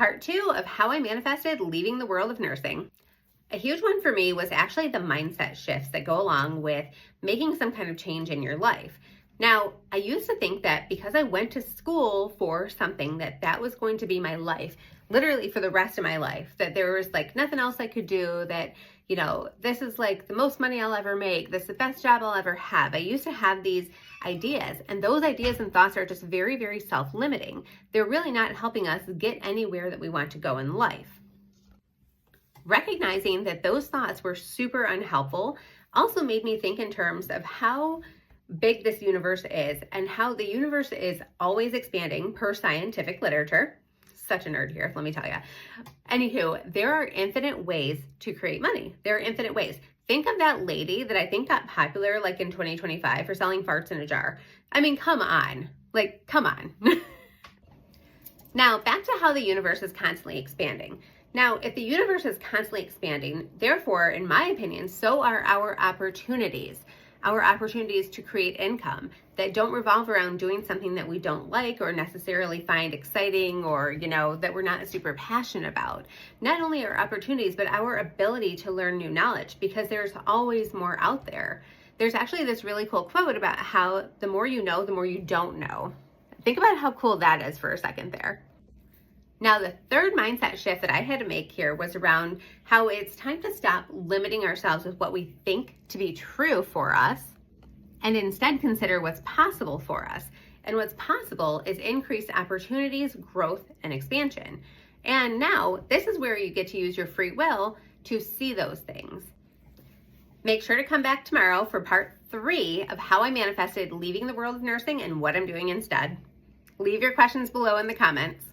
Part 2 of how I manifested leaving the world of nursing. A huge one for me was actually the mindset shifts that go along with making some kind of change in your life. Now, I used to think that because I went to school for something that was going to be my life, literally for the rest of my life, that there was like nothing else I could do, that, this is like the most money I'll ever make, this is the best job I'll ever have. I used to have these ideas, and those ideas and thoughts are just very, very self-limiting. They're really not helping us get anywhere that we want to go in life. Recognizing that those thoughts were super unhelpful also made me think in terms of how big this universe is and how the universe is always expanding per scientific literature. Such a nerd here, let me tell you. Anywho, there are infinite ways to create money. There are infinite ways. Think of that lady that I think got popular like in 2025 for selling farts in a jar. I mean, come on. Come on. Now, back to how the universe is constantly expanding. Now, if the universe is constantly expanding, therefore, in my opinion, so are our opportunities to create income that don't revolve around doing something that we don't like or necessarily find exciting, or, that we're not super passionate about. Not only our opportunities, but our ability to learn new knowledge, because there's always more out there. There's actually this really cool quote about how the more you know, the more you don't know. Think about how cool that is for a second there. Now, the third mindset shift that I had to make here was around how it's time to stop limiting ourselves with what we think to be true for us and instead consider what's possible for us. And what's possible is increased opportunities, growth, and expansion. And now, this is where you get to use your free will to see those things. Make sure to come back tomorrow for part 3 of how I manifested leaving the world of nursing and what I'm doing instead. Leave your questions below in the comments.